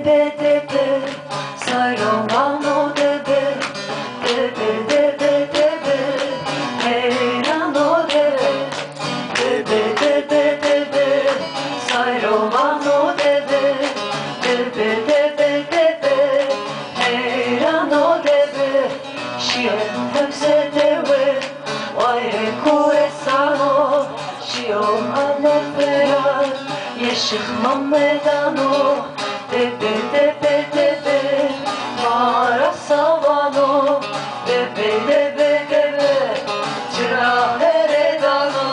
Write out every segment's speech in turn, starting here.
debe debe, sayrolano debe, debe debe debe, heyrano debe, debe debe debe, sayrolano debe, debe debe debe, heyrano debe, şiyen hepse deve, vayre kuresano, şiyon anefera, yeşik mamedano, debe debe debe, mara savano, debe debe debe, çıra heredano.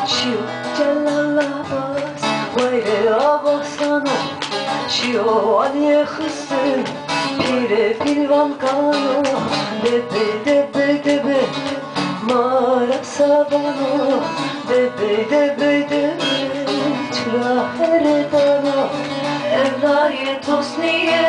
Şiyo celalabas, vayre abasano, şiyo anye hıssın, pire pilvan kano, debe debe debe, mara savano, debe debe debe, çıra heredano, evlaye tosniye.